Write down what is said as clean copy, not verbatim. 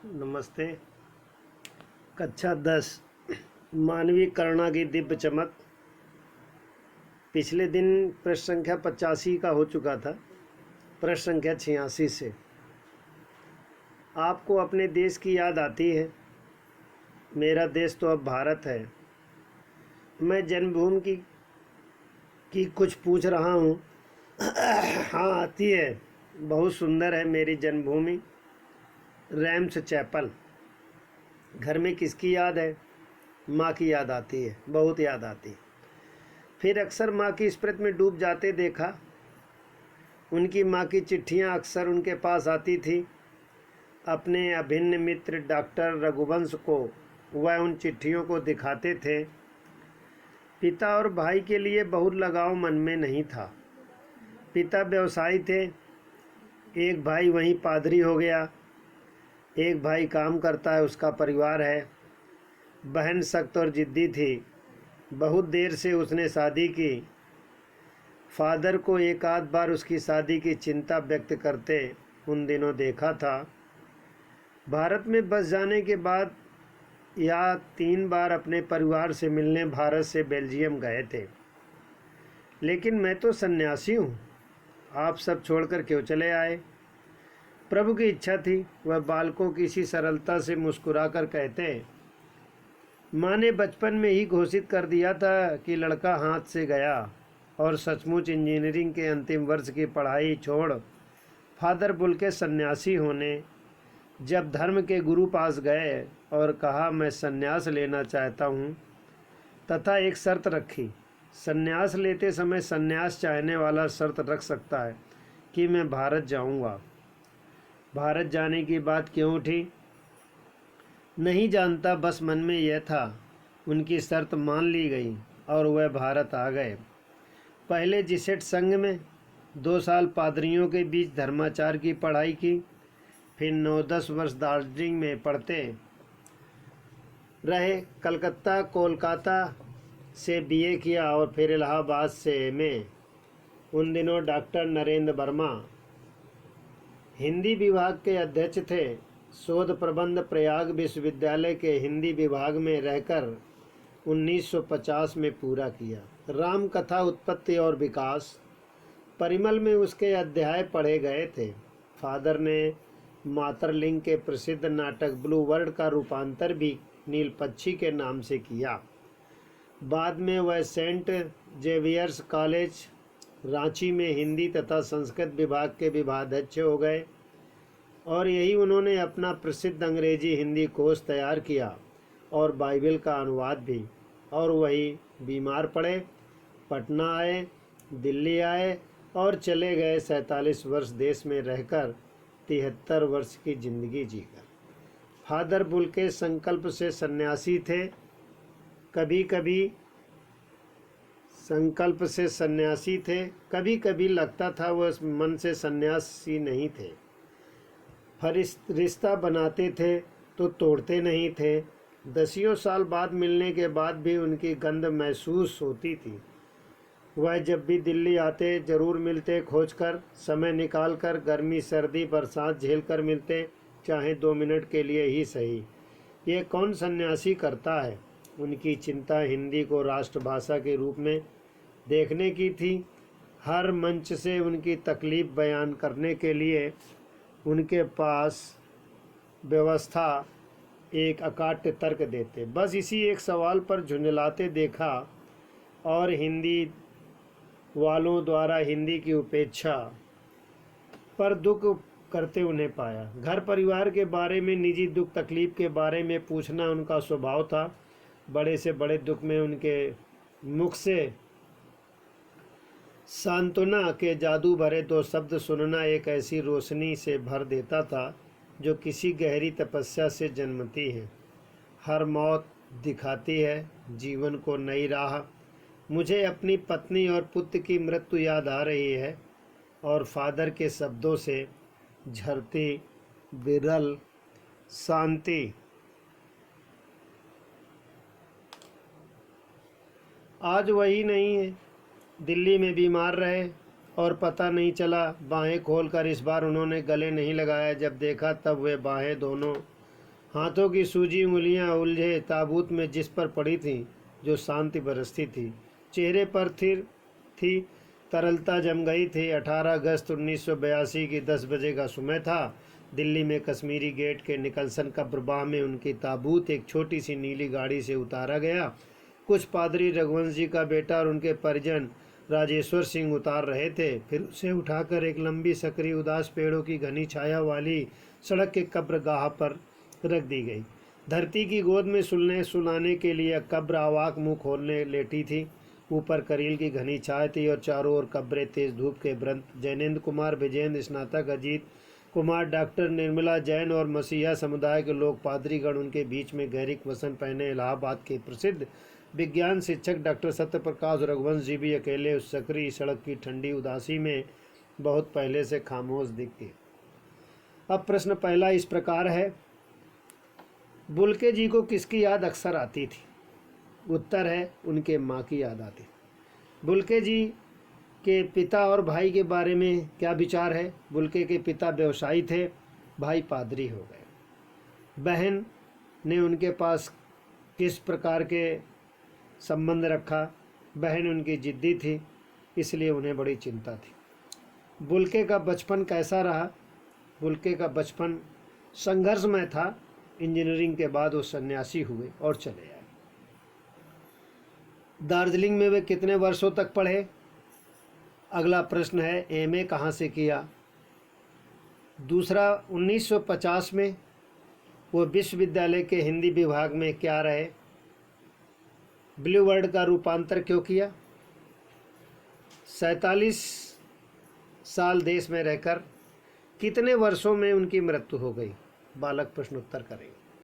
नमस्ते। कक्षा 10 मानवीय करुणा की दिव्य चमक। पिछले दिन प्रश्न संख्या 85 का हो चुका था। प्रश्न संख्या 86 से आपको अपने देश की याद आती है। मेरा देश तो अब भारत है। मैं जन्मभूमि की कुछ पूछ रहा हूँ। हाँ, आती है। बहुत सुंदर है मेरी जन्मभूमि, रैम्स चैपल। घर में किसकी याद है? माँ की याद आती है, बहुत याद आती है। फिर अक्सर माँ की स्मृति में डूब जाते देखा। उनकी माँ की चिट्ठियाँ अक्सर उनके पास आती थी। अपने अभिन्न मित्र डॉक्टर रघुवंश को वह उन चिट्ठियों को दिखाते थे। पिता और भाई के लिए बहुत लगाव मन में नहीं था। पिता व्यवसायी थे। एक भाई वहीं पादरी हो गया। एक भाई काम करता है, उसका परिवार है। बहन सख्त और ज़िद्दी थी। बहुत देर से उसने शादी की। फादर को एक आध बार उसकी शादी की चिंता व्यक्त करते उन दिनों देखा था। भारत में बस जाने के बाद या 3 बार अपने परिवार से मिलने भारत से बेल्जियम गए थे। लेकिन मैं तो सन्यासी हूँ। आप सब छोड़कर क्यों चले आए? प्रभु की इच्छा थी। वह बालकों की इसी सरलता से मुस्कुराकर कहते, माँ ने बचपन में ही घोषित कर दिया था कि लड़का हाथ से गया। और सचमुच इंजीनियरिंग के अंतिम वर्ष की पढ़ाई छोड़ फादर बुल के सन्यासी होने जब धर्म के गुरु पास गए और कहा मैं सन्यास लेना चाहता हूँ, तथा एक शर्त रखी। सन्यास लेते समय सन्यास चाहने वाला शर्त रख सकता है कि मैं भारत जाऊँगा। भारत जाने की बात क्यों उठी नहीं जानता, बस मन में यह था। उनकी शर्त मान ली गई और वह भारत आ गए। पहले जिसेट संघ में 2 साल पादरियों के बीच धर्माचार की पढ़ाई की। फिर 9-10 वर्ष दार्जिलिंग में पढ़ते रहे। कलकत्ता कोलकाता से बीए किया और फिर इलाहाबाद से एमए। उन दिनों डॉक्टर नरेंद्र वर्मा हिंदी विभाग के अध्यक्ष थे। शोध प्रबंध प्रयाग विश्वविद्यालय के हिंदी विभाग में रहकर 1950 में पूरा किया। राम कथा उत्पत्ति और विकास परिमल में उसके अध्याय पढ़े गए थे। फादर ने मातरलिंग के प्रसिद्ध नाटक ब्लू वर्ल्ड का रूपांतर भी नीलपक्षी के नाम से किया। बाद में वह सेंट जेवियर्स कॉलेज रांची में हिंदी तथा संस्कृत विभाग के विभागाध्यक्ष हो गए और यही उन्होंने अपना प्रसिद्ध अंग्रेजी हिंदी कोश तैयार किया और बाइबल का अनुवाद भी। और वही बीमार पड़े, पटना आए, दिल्ली आए और चले गए। 47 वर्ष देश में रहकर 73 वर्ष की जिंदगी जीकर। फादर बुल के संकल्प से सन्यासी थे। कभी कभी लगता था वह मन से सन्यासी नहीं थे। रिश्ता बनाते थे तो तोड़ते नहीं थे। 10 साल बाद मिलने के बाद भी उनकी गंध महसूस होती थी। वह जब भी दिल्ली आते जरूर मिलते, खोजकर समय निकालकर, गर्मी सर्दी बरसात झेलकर मिलते, चाहे 2 मिनट के लिए ही सही। ये कौन सन्यासी करता है? उनकी चिंता हिंदी को राष्ट्रभाषा के रूप में देखने की थी। हर मंच से उनकी तकलीफ बयान करने के लिए उनके पास व्यवस्था एक अकाट्य तर्क देते। बस इसी एक सवाल पर झुंझलाते देखा और हिंदी वालों द्वारा हिंदी की उपेक्षा पर दुख करते उन्हें पाया। घर परिवार के बारे में, निजी दुख तकलीफ के बारे में पूछना उनका स्वभाव था। बड़े से बड़े दुख में उनके मुख से सांत्वना के जादू भरे 2 शब्द सुनना एक ऐसी रोशनी से भर देता था जो किसी गहरी तपस्या से जन्मती है। हर मौत दिखाती है जीवन को नई राह। मुझे अपनी पत्नी और पुत्र की मृत्यु याद आ रही है और फादर के शब्दों से झरती विरल शांति। आज वही नहीं है। दिल्ली में बीमार रहे और पता नहीं चला। बाहें खोलकर इस बार उन्होंने गले नहीं लगाया। जब देखा तब वे बाहें दोनों हाथों की सूजी उंगलियां उलझे ताबूत में जिस पर पड़ी थीं, जो शांति बरसती थी। चेहरे पर थिर थी, तरलता जम गई थी। 18 अगस्त 1982 की 10 बजे का समय था। दिल्ली में कश्मीरी गेट के निकलसन कब्रबाह में उनकी ताबूत एक छोटी सी नीली गाड़ी से उतारा गया। कुछ पादरी रघुवंश जी का बेटा और उनके परिजन राजेश्वर सिंह उतार रहे थे। फिर उसे उठाकर एक लंबी सकरी उदास पेड़ों की घनी छाया वाली सड़क के कब्रगाह पर रख दी गई। धरती की गोद में सुलाने के लिए कब्र आवाक मुँह खोलने लेटी थी। ऊपर करील की घनी छाया थी और चारों ओर कब्रें तेज धूप के व्रत। जैनेन्द्र कुमार, विजयेंद्र स्नातक, अजीत कुमार, डॉक्टर निर्मला जैन और मसीहा समुदाय के लोग पादरीगण उनके बीच में गहरी वसन पहने। इलाहाबाद के प्रसिद्ध विज्ञान शिक्षक डॉक्टर सत्यप्रकाश रघुवंश जी भी अकेले उस सकरी सड़क की ठंडी उदासी में बहुत पहले से खामोश दिखते। अब प्रश्न पहला इस प्रकार है, बुल्के जी को किसकी याद अक्सर आती थी? उत्तर है, उनके माँ की याद आती। बुल्के जी के पिता और भाई के बारे में क्या विचार है? बुल्के के पिता व्यवसायी थे, भाई पादरी हो गए। बहन ने उनके पास किस प्रकार के संबंध रखा? बहन उनकी जिद्दी थी, इसलिए उन्हें बड़ी चिंता थी। बुल्के का बचपन कैसा रहा? बुल्के का बचपन संघर्षमय था। इंजीनियरिंग के बाद वो सन्यासी हुए और चले आए। दार्जिलिंग में वे कितने वर्षों तक पढ़े? अगला प्रश्न है, एमए कहाँ से किया? दूसरा, 1950 में वो विश्वविद्यालय के हिंदी विभाग में क्या रहे? ब्लू वर्ड का रूपांतर क्यों किया? 47 साल देश में रहकर कितने वर्षों में उनकी मृत्यु हो गई? बालक प्रश्नोत्तर करेंगे।